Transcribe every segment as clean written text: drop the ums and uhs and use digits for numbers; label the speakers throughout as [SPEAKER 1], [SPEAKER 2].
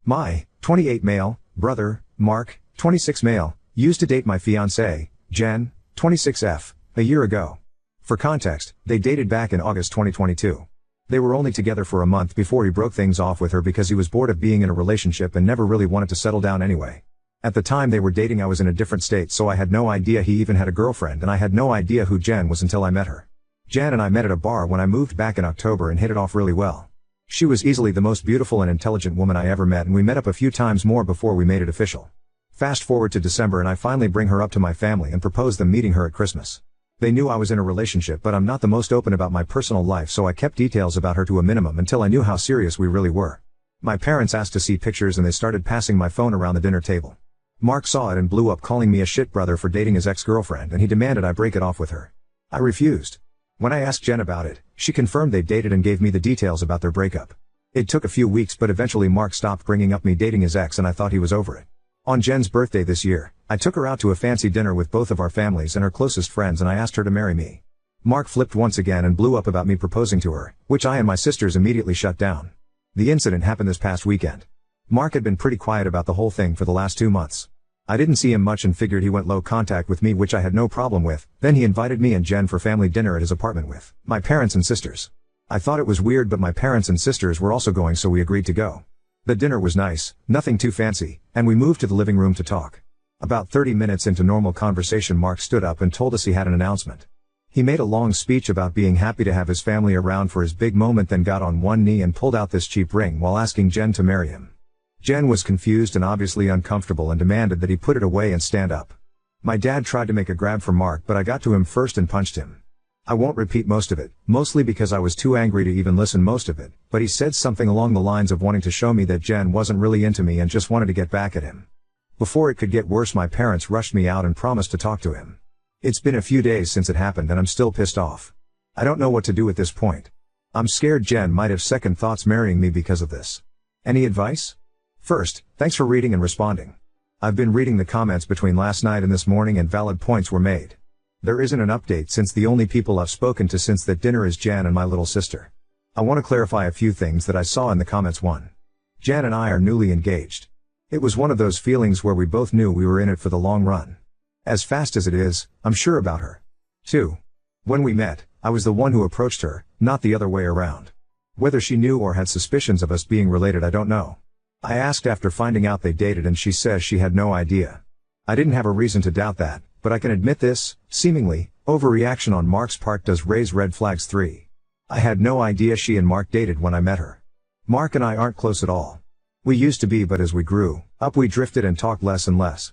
[SPEAKER 1] My 28 male brother, Mark, 26 male, used to date my fiancée, Jen, 26F, a year ago. For context, they dated back in August 2022. They were only together for a month before he broke things off with her because he was bored of being in a relationship and never really wanted to settle down anyway. At the time they were dating I was in a different state, so I had no idea he even had a girlfriend, and I had no idea who Jen was until I met her. Jen and I met at a bar when I moved back in October and hit it off really well. She was easily the most beautiful and intelligent woman I ever met, and we met up a few times more before we made it official. Fast forward to December and I finally bring her up to my family and propose them meeting her at Christmas. They knew I was in a relationship, but I'm not the most open about my personal life, so I kept details about her to a minimum until I knew how serious we really were. My parents asked to see pictures and they started passing my phone around the dinner table. Mark saw it and blew up, calling me a shit brother for dating his ex-girlfriend, and he demanded I break it off with her. I refused. When I asked Jen about it, she confirmed they dated and gave me the details about their breakup. It took a few weeks, but eventually Mark stopped bringing up me dating his ex and I thought he was over it. On Jen's birthday this year, I took her out to a fancy dinner with both of our families and her closest friends, and I asked her to marry me. Mark flipped once again and blew up about me proposing to her, which I and my sisters immediately shut down. The incident happened this past weekend. Mark had been pretty quiet about the whole thing for the last 2 months. I didn't see him much and figured he went low contact with me, which I had no problem with. Then he invited me and Jen for family dinner at his apartment with my parents and sisters. I thought it was weird, but my parents and sisters were also going, so we agreed to go. The dinner was nice, nothing too fancy, and we moved to the living room to talk. About 30 minutes into normal conversation, Mark stood up and told us he had an announcement. He made a long speech about being happy to have his family around for his big moment, then got on one knee and pulled out this cheap ring while asking Jen to marry him. Jen was confused and obviously uncomfortable and demanded that he put it away and stand up. My dad tried to make a grab for Mark, but I got to him first and punched him. I won't repeat most of it, mostly because I was too angry to even listen most of it, but he said something along the lines of wanting to show me that Jen wasn't really into me and just wanted to get back at him. Before it could get worse, my parents rushed me out and promised to talk to him. It's been a few days since it happened and I'm still pissed off. I don't know what to do at this point. I'm scared Jen might have second thoughts marrying me because of this. Any advice? First, thanks for reading and responding. I've been reading the comments between last night and this morning and valid points were made. There isn't an update since the only people I've spoken to since that dinner is Jan and my little sister. I want to clarify a few things that I saw in the comments. 1. Jan and I are newly engaged. It was one of those feelings where we both knew we were in it for the long run. As fast as it is, I'm sure about her. 2. When we met, I was the one who approached her, not the other way around. Whether she knew or had suspicions of us being related, I don't know. I asked after finding out they dated and she says she had no idea. I didn't have a reason to doubt that, but I can admit this, seemingly, overreaction on Mark's part does raise red flags. 3. I had no idea she and Mark dated when I met her. Mark and I aren't close at all. We used to be, but as we grew up we drifted and talked less and less.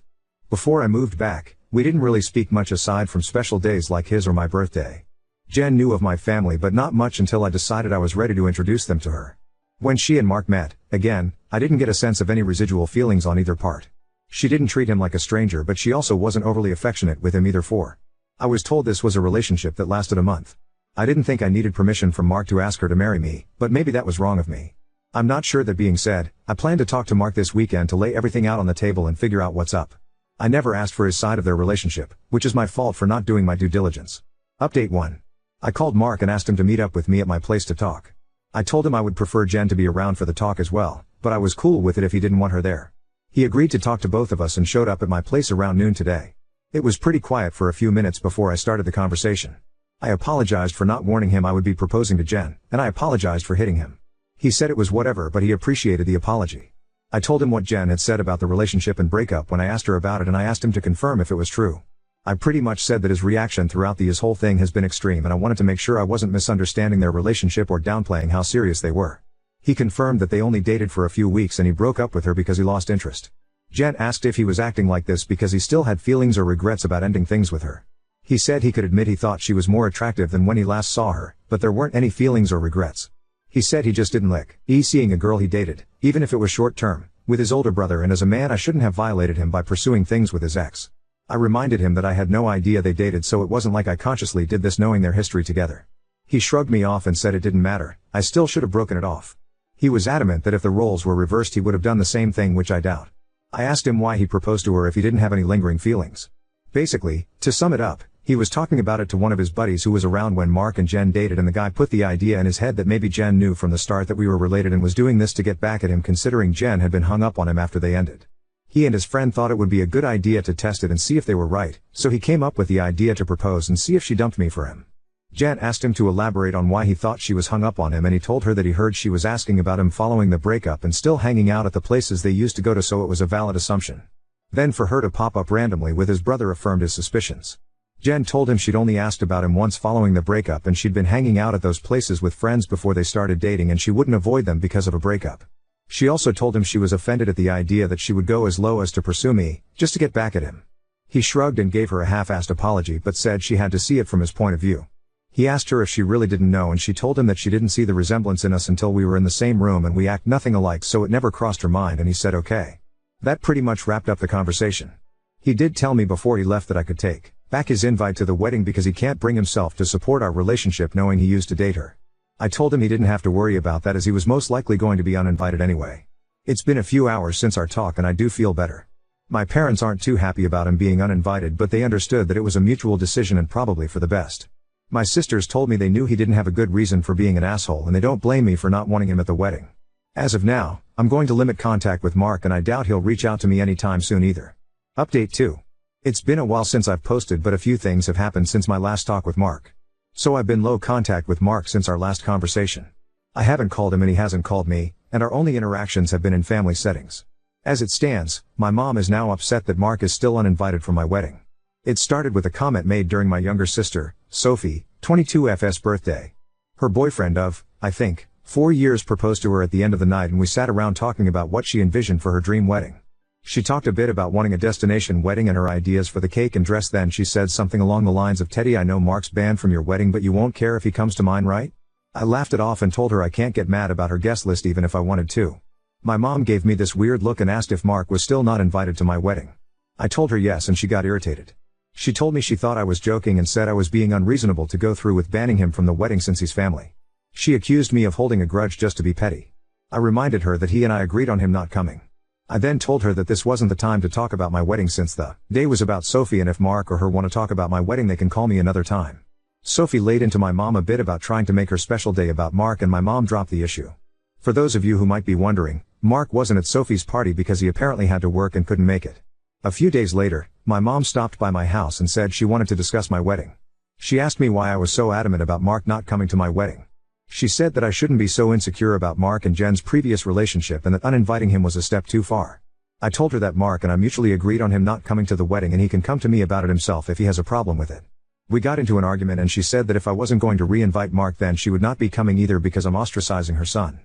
[SPEAKER 1] Before I moved back, we didn't really speak much aside from special days like his or my birthday. Jen knew of my family but not much until I decided I was ready to introduce them to her. When she and Mark met, again, I didn't get a sense of any residual feelings on either part. She didn't treat him like a stranger, but she also wasn't overly affectionate with him either. 4. I was told this was a relationship that lasted a month. I didn't think I needed permission from Mark to ask her to marry me, but maybe that was wrong of me. I'm not sure. That being said, I plan to talk to Mark this weekend to lay everything out on the table and figure out what's up. I never asked for his side of their relationship, which is my fault for not doing my due diligence. Update 1. I called Mark and asked him to meet up with me at my place to talk. I told him I would prefer Jen to be around for the talk as well, but I was cool with it if he didn't want her there. He agreed to talk to both of us and showed up at my place around noon today. It was pretty quiet for a few minutes before I started the conversation. I apologized for not warning him I would be proposing to Jen, and I apologized for hitting him. He said it was whatever, but he appreciated the apology. I told him what Jen had said about the relationship and breakup when I asked her about it, and I asked him to confirm if it was true. I pretty much said that his reaction throughout his whole thing has been extreme, and I wanted to make sure I wasn't misunderstanding their relationship or downplaying how serious they were. He confirmed that they only dated for a few weeks and he broke up with her because he lost interest. Jen asked if he was acting like this because he still had feelings or regrets about ending things with her. He said he could admit he thought she was more attractive than when he last saw her, but there weren't any feelings or regrets. He said he just didn't like seeing a girl he dated, even if it was short term, with his older brother, and as a man I shouldn't have violated him by pursuing things with his ex. I reminded him that I had no idea they dated, so it wasn't like I consciously did this knowing their history together. He shrugged me off and said it didn't matter, I still should have broken it off. He was adamant that if the roles were reversed he would have done the same thing, which I doubt. I asked him why he proposed to her if he didn't have any lingering feelings. Basically, to sum it up, He was talking about it to one of his buddies who was around when Mark and Jen dated, and the guy put the idea in his head that maybe Jen knew from the start that we were related and was doing this to get back at him, considering Jen had been hung up on him after they ended. He and his friend thought it would be a good idea to test it and see if they were right, so he came up with the idea to propose and see if she dumped me for him. Jen asked him to elaborate on why he thought she was hung up on him, and he told her that he heard she was asking about him following the breakup and still hanging out at the places they used to go to, so it was a valid assumption. Then for her to pop up randomly with his brother affirmed his suspicions. Jen told him she'd only asked about him once following the breakup, and she'd been hanging out at those places with friends before they started dating, and she wouldn't avoid them because of a breakup. She also told him she was offended at the idea that she would go as low as to pursue me, just to get back at him. He shrugged and gave her a half-assed apology but said she had to see it from his point of view. He asked her if she really didn't know, and she told him that she didn't see the resemblance in us until we were in the same room and we act nothing alike, so it never crossed her mind, and he said okay. That pretty much wrapped up the conversation. He did tell me before he left that I could take back his invite to the wedding because he can't bring himself to support our relationship knowing he used to date her. I told him he didn't have to worry about that as he was most likely going to be uninvited anyway. It's been a few hours since our talk and I do feel better. My parents aren't too happy about him being uninvited, but they understood that it was a mutual decision and probably for the best. My sisters told me they knew he didn't have a good reason for being an asshole, and they don't blame me for not wanting him at the wedding. As of now, I'm going to limit contact with Mark, and I doubt he'll reach out to me anytime soon either. Update 2. It's been a while since I've posted, but a few things have happened since my last talk with Mark. So I've been low contact with Mark since our last conversation. I haven't called him and he hasn't called me, and our only interactions have been in family settings. As it stands, my mom is now upset that Mark is still uninvited for my wedding. It started with a comment made during my younger sister, Sophie, 22F's birthday. Her boyfriend of, I think, 4 years proposed to her at the end of the night, and we sat around talking about what she envisioned for her dream wedding. She talked a bit about wanting a destination wedding and her ideas for the cake and dress. Then she said something along the lines of, "Teddy, I know Mark's banned from your wedding, but you won't care if he comes to mine, right?" I laughed it off and told her I can't get mad about her guest list even if I wanted to. My mom gave me this weird look and asked if Mark was still not invited to my wedding. I told her yes, and she got irritated. She told me she thought I was joking and said I was being unreasonable to go through with banning him from the wedding since he's family. She accused me of holding a grudge just to be petty. I reminded her that he and I agreed on him not coming. I then told her that this wasn't the time to talk about my wedding since the day was about Sophie, and if Mark or her want to talk about my wedding they can call me another time. Sophie laid into my mom a bit about trying to make her special day about Mark, and my mom dropped the issue. For those of you who might be wondering, Mark wasn't at Sophie's party because he apparently had to work and couldn't make it. A few days later, my mom stopped by my house and said she wanted to discuss my wedding. She asked me why I was so adamant about Mark not coming to my wedding. She said that I shouldn't be so insecure about Mark and Jen's previous relationship and that uninviting him was a step too far. I told her that Mark and I mutually agreed on him not coming to the wedding, and he can come to me about it himself if he has a problem with it. We got into an argument and she said that if I wasn't going to re-invite Mark then she would not be coming either because I'm ostracizing her son.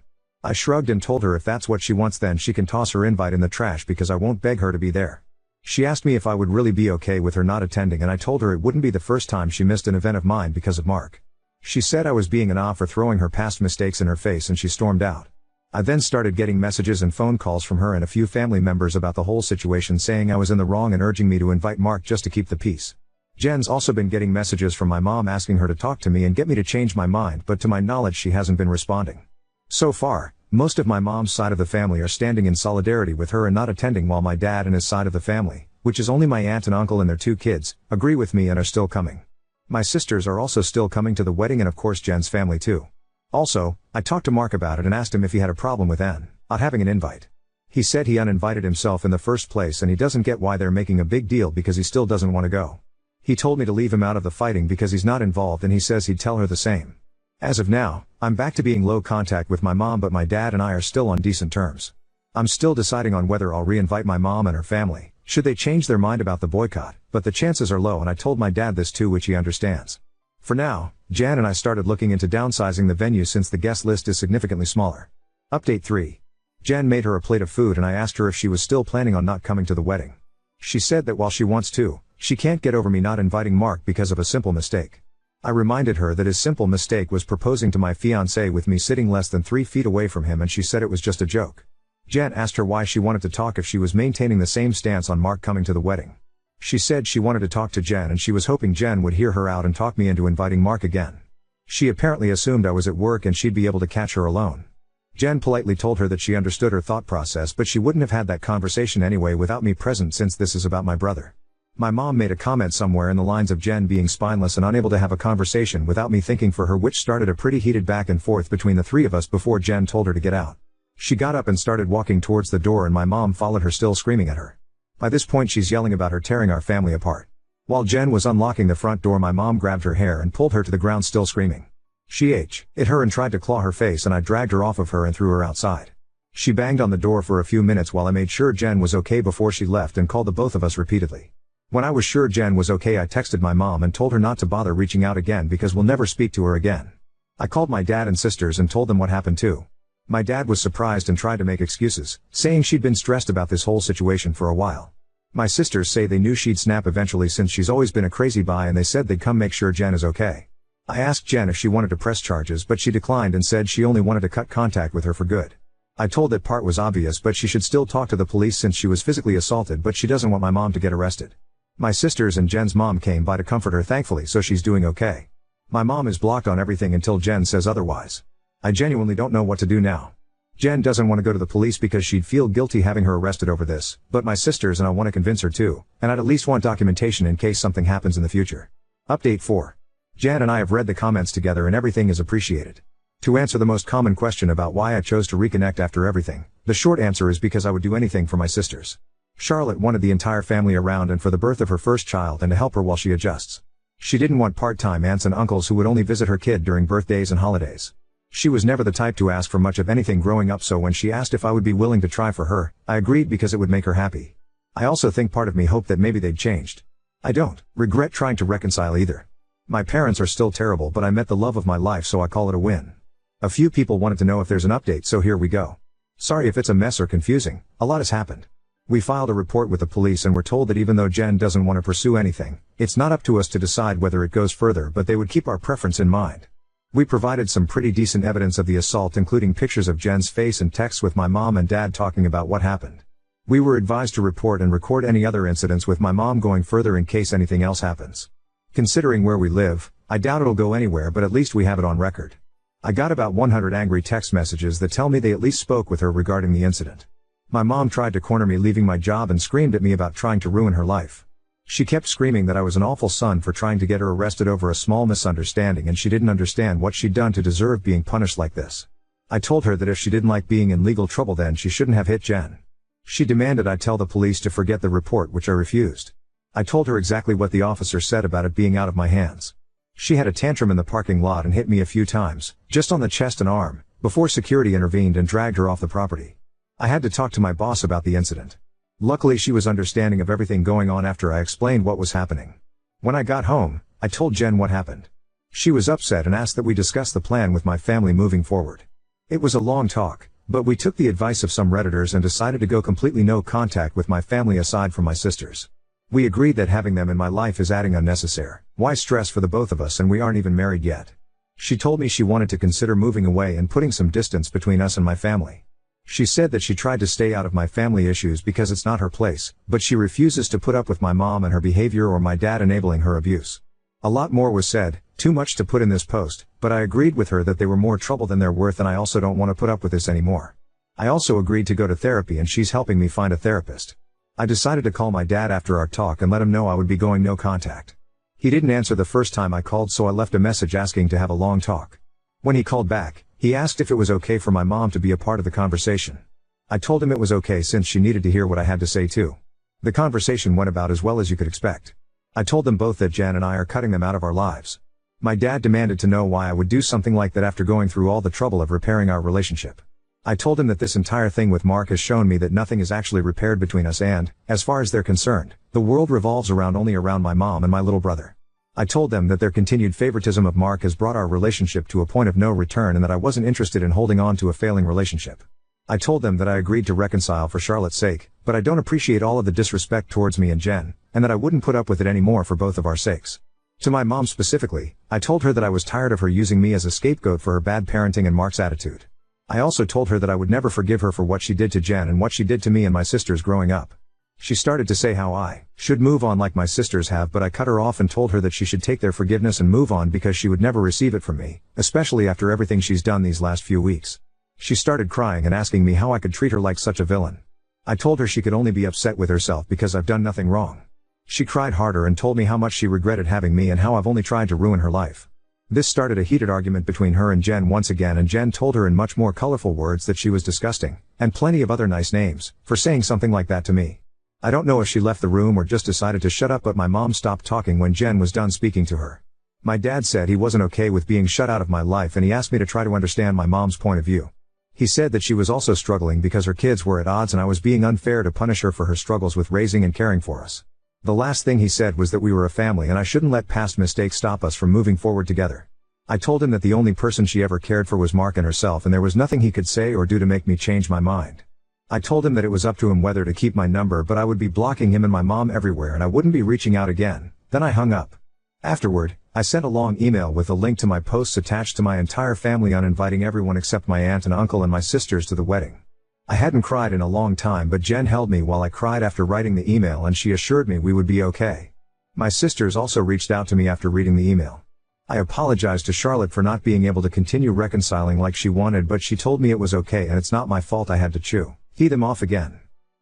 [SPEAKER 1] I shrugged and told her if that's what she wants then she can toss her invite in the trash because I won't beg her to be there. She asked me if I would really be okay with her not attending, and I told her it wouldn't be the first time she missed an event of mine because of Mark. She said I was being an off for throwing her past mistakes in her face, and she stormed out. I then started getting messages and phone calls from her and a few family members about the whole situation, saying I was in the wrong and urging me to invite Mark just to keep the peace. Jen's also been getting messages from my mom asking her to talk to me and get me to change my mind, but to my knowledge she hasn't been responding. So far, most of my mom's side of the family are standing in solidarity with her and not attending, while my dad and his side of the family, which is only my aunt and uncle and their 2 kids, agree with me and are still coming. My sisters are also still coming to the wedding, and of course Jen's family too. Also, I talked to Mark about it and asked him if he had a problem with not having an invite. He said he uninvited himself in the first place and he doesn't get why they're making a big deal because he still doesn't want to go. He told me to leave him out of the fighting because he's not involved, and he says he'd tell her the same. As of now, I'm back to being low contact with my mom, but my dad and I are still on decent terms. I'm still deciding on whether I'll re-invite my mom and her family, should they change their mind about the boycott, but the chances are low, and I told my dad this too, which he understands. For now, Jan and I started looking into downsizing the venue since the guest list is significantly smaller. Update 3. Jan made her a plate of food and I asked her if she was still planning on not coming to the wedding. She said that while she wants to, she can't get over me not inviting Mark because of a simple mistake. I reminded her that his simple mistake was proposing to my fiancée with me sitting less than 3 feet away from him, and she said it was just a joke. Jan asked her why she wanted to talk if she was maintaining the same stance on Mark coming to the wedding. She said she wanted to talk to Jen and she was hoping Jen would hear her out and talk me into inviting Mark again. She apparently assumed I was at work and she'd be able to catch her alone. Jen politely told her that she understood her thought process, but she wouldn't have had that conversation anyway without me present since this is about my brother. My mom made a comment somewhere in the lines of Jen being spineless and unable to have a conversation without me thinking for her, which started a pretty heated back and forth between the three of us before Jen told her to get out. She got up and started walking towards the door and my mom followed her, still screaming at her. By this point she's yelling about her tearing our family apart. While Jen was unlocking the front door, my mom grabbed her hair and pulled her to the ground, still screaming. She hit her and tried to claw her face, and I dragged her off of her and threw her outside. She banged on the door for a few minutes while I made sure Jen was okay before she left and called the both of us repeatedly. When I was sure Jen was okay, I texted my mom and told her not to bother reaching out again because we'll never speak to her again. I called my dad and sisters and told them what happened too. My dad was surprised and tried to make excuses, saying she'd been stressed about this whole situation for a while. My sisters say they knew she'd snap eventually since she's always been a crazy bie, and they said they'd come make sure Jen is okay. I asked Jen if she wanted to press charges, but she declined and said she only wanted to cut contact with her for good. I told that part was obvious, but she should still talk to the police since she was physically assaulted, but she doesn't want my mom to get arrested. My sisters and Jen's mom came by to comfort her, thankfully, so she's doing okay. My mom is blocked on everything until Jen says otherwise. I genuinely don't know what to do now. Jen doesn't want to go to the police because she'd feel guilty having her arrested over this, but my sisters and I want to convince her to, and I'd at least want documentation in case something happens in the future. Update 4. Jen and I have read the comments together and everything is appreciated. To answer the most common question about why I chose to reconnect after everything, the short answer is because I would do anything for my sisters. Charlotte wanted the entire family around and for the birth of her first child and to help her while she adjusts. She didn't want part-time aunts and uncles who would only visit her kid during birthdays and holidays. She was never the type to ask for much of anything growing up, so when she asked if I would be willing to try for her, I agreed because it would make her happy. I also think part of me hoped that maybe they'd changed. I don't regret trying to reconcile either. My parents are still terrible, but I met the love of my life, so I call it a win. A few people wanted to know if there's an update, so here we go. Sorry if it's a mess or confusing, a lot has happened. We filed a report with the police and were told that even though Jen doesn't want to pursue anything, it's not up to us to decide whether it goes further, but they would keep our preference in mind. We provided some pretty decent evidence of the assault, including pictures of Jen's face and texts with my mom and dad talking about what happened. We were advised to report and record any other incidents with my mom going further in case anything else happens. Considering where we live, I doubt it'll go anywhere, but at least we have it on record. I got about 100 angry text messages that tell me they at least spoke with her regarding the incident. My mom tried to corner me leaving my job and screamed at me about trying to ruin her life. She kept screaming that I was an awful son for trying to get her arrested over a small misunderstanding, and she didn't understand what she'd done to deserve being punished like this. I told her that if she didn't like being in legal trouble, then she shouldn't have hit Jen. She demanded I tell the police to forget the report, which I refused. I told her exactly what the officer said about it being out of my hands. She had a tantrum in the parking lot and hit me a few times, just on the chest and arm, before security intervened and dragged her off the property. I had to talk to my boss about the incident. Luckily she was understanding of everything going on after I explained what was happening. When I got home, I told Jen what happened. She was upset and asked that we discuss the plan with my family moving forward. It was a long talk, but we took the advice of some Redditors and decided to go completely no contact with my family aside from my sisters. We agreed that having them in my life is adding unnecessary. Why stress for the both of us, and we aren't even married yet. She told me she wanted to consider moving away and putting some distance between us and my family. She said that she tried to stay out of my family issues because it's not her place, but she refuses to put up with my mom and her behavior or my dad enabling her abuse. A lot more was said, too much to put in this post, but I agreed with her that they were more trouble than they're worth, and I also don't want to put up with this anymore. I also agreed to go to therapy, and she's helping me find a therapist. I decided to call my dad after our talk and let him know I would be going no contact. He didn't answer the first time I called, so I left a message asking to have a long talk. When he called back, he asked if it was okay for my mom to be a part of the conversation. I told him it was okay since she needed to hear what I had to say too. The conversation went about as well as you could expect. I told them both that Jen and I are cutting them out of our lives. My dad demanded to know why I would do something like that after going through all the trouble of repairing our relationship. I told him that this entire thing with Mark has shown me that nothing is actually repaired between us, and, as far as they're concerned, the world revolves only around my mom and my little brother. I told them that their continued favoritism of Mark has brought our relationship to a point of no return and that I wasn't interested in holding on to a failing relationship. I told them that I agreed to reconcile for Charlotte's sake, but I don't appreciate all of the disrespect towards me and Jen, and that I wouldn't put up with it anymore for both of our sakes. To my mom specifically, I told her that I was tired of her using me as a scapegoat for her bad parenting and Mark's attitude. I also told her that I would never forgive her for what she did to Jen and what she did to me and my sisters growing up. She started to say how I should move on like my sisters have, but I cut her off and told her that she should take their forgiveness and move on because she would never receive it from me, especially after everything she's done these last few weeks. She started crying and asking me how I could treat her like such a villain. I told her she could only be upset with herself because I've done nothing wrong. She cried harder and told me how much she regretted having me and how I've only tried to ruin her life. This started a heated argument between her and Jen once again, and Jen told her in much more colorful words that she was disgusting, and plenty of other nice names, for saying something like that to me. I don't know if she left the room or just decided to shut up, but my mom stopped talking when Jen was done speaking to her. My dad said he wasn't okay with being shut out of my life, and he asked me to try to understand my mom's point of view. He said that she was also struggling because her kids were at odds and I was being unfair to punish her for her struggles with raising and caring for us. The last thing he said was that we were a family and I shouldn't let past mistakes stop us from moving forward together. I told him that the only person she ever cared for was Mark and herself, and there was nothing he could say or do to make me change my mind. I told him that it was up to him whether to keep my number, but I would be blocking him and my mom everywhere and I wouldn't be reaching out again. Then I hung up. Afterward, I sent a long email with a link to my posts attached to my entire family uninviting everyone except my aunt and uncle and my sisters to the wedding. I hadn't cried in a long time, but Jen held me while I cried after writing the email, and she assured me we would be okay. My sisters also reached out to me after reading the email. I apologized to Charlotte for not being able to continue reconciling like she wanted, but she told me it was okay and it's not my fault I had to tee them off again.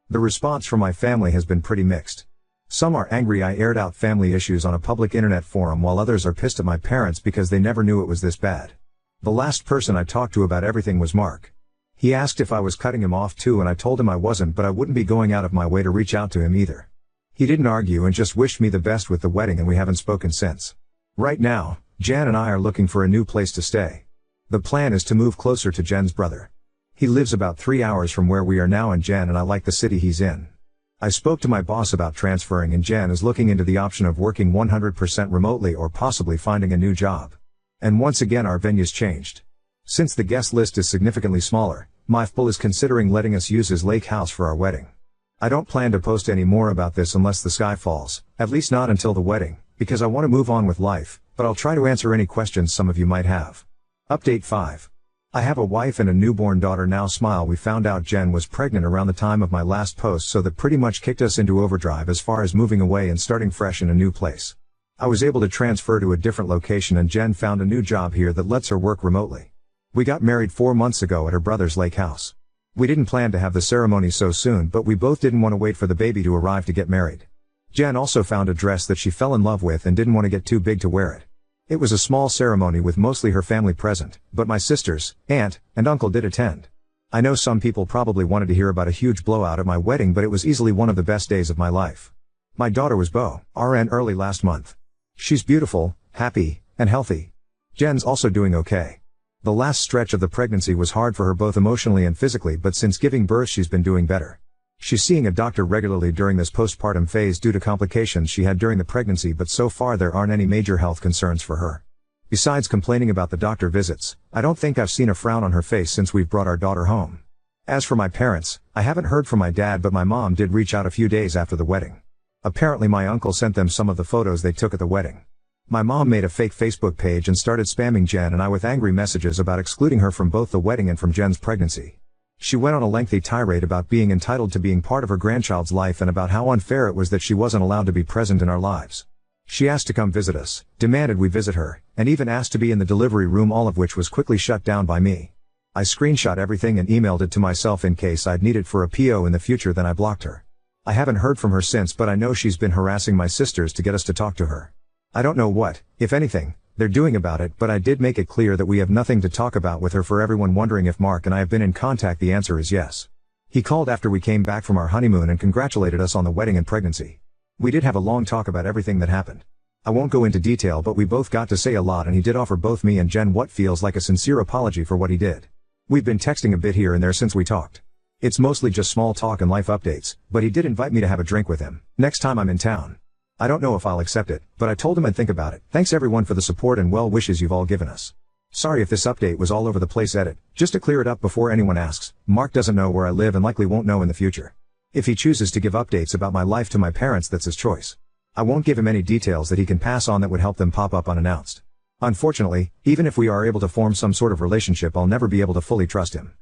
[SPEAKER 1] The response from my family has been pretty mixed. Some are angry I aired out family issues on a public internet forum, while others are pissed at my parents because they never knew it was this bad. The last person I talked to about everything was Mark. He asked if I was cutting him off too, and I told him I wasn't, but I wouldn't be going out of my way to reach out to him either. He didn't argue and just wished me the best with the wedding, and we haven't spoken since. Right now, Jan and I are looking for a new place to stay. The plan is to move closer to Jen's brother. He lives about 3 hours from where we are now, and Jen and I like the city he's in. I spoke to my boss about transferring, and Jen is looking into the option of working 100% remotely or possibly finding a new job. And once again our venue's changed. Since the guest list is significantly smaller, Mifpul is considering letting us use his lake house for our wedding. I don't plan to post any more about this unless the sky falls, at least not until the wedding, because I want to move on with life, but I'll try to answer any questions some of you might have. Update 5. I have a wife and a newborn daughter now. Smile. We found out Jen was pregnant around the time of my last post, so that pretty much kicked us into overdrive as far as moving away and starting fresh in a new place. I was able to transfer to a different location, and Jen found a new job here that lets her work remotely. We got married 4 months ago at her brother's lake house. We didn't plan to have the ceremony so soon, but we both didn't want to wait for the baby to arrive to get married. Jen also found a dress that she fell in love with and didn't want to get too big to wear it. It was a small ceremony with mostly her family present, but my sisters, aunt, and uncle did attend. I know some people probably wanted to hear about a huge blowout at my wedding, but it was easily one of the best days of my life. My daughter was Beau, RN early last month. She's beautiful, happy, and healthy. Jen's also doing okay. The last stretch of the pregnancy was hard for her both emotionally and physically, but since giving birth she's been doing better. She's seeing a doctor regularly during this postpartum phase due to complications she had during the pregnancy, but so far there aren't any major health concerns for her. Besides complaining about the doctor visits, I don't think I've seen a frown on her face since we've brought our daughter home. As for my parents, I haven't heard from my dad, but my mom did reach out a few days after the wedding. Apparently my uncle sent them some of the photos they took at the wedding. My mom made a fake Facebook page and started spamming Jen and I with angry messages about excluding her from both the wedding and from Jen's pregnancy. She went on a lengthy tirade about being entitled to being part of her grandchild's life and about how unfair it was that she wasn't allowed to be present in our lives. She asked to come visit us, demanded we visit her, and even asked to be in the delivery room, all of which was quickly shut down by me. I screenshot everything and emailed it to myself in case I'd need it for a PO in the future, then I blocked her. I haven't heard from her since, but I know she's been harassing my sisters to get us to talk to her. I don't know what, if anything, they're doing about it, but I did make it clear that we have nothing to talk about with her. For everyone wondering if Mark and I have been in contact, the answer is yes. He called after we came back from our honeymoon and congratulated us on the wedding and pregnancy. We did have a long talk about everything that happened. I won't go into detail, but we both got to say a lot, and he did offer both me and Jen what feels like a sincere apology for what he did. We've been texting a bit here and there since we talked. It's mostly just small talk and life updates, but he did invite me to have a drink with him next time I'm in town. I don't know if I'll accept it, but I told him I'd think about it. Thanks everyone for the support and well wishes you've all given us. Sorry if this update was all over the place. Edit. Just to clear it up before anyone asks, Mark doesn't know where I live and likely won't know in the future. If he chooses to give updates about my life to my parents, that's his choice. I won't give him any details that he can pass on that would help them pop up unannounced. Unfortunately, even if we are able to form some sort of relationship, I'll never be able to fully trust him.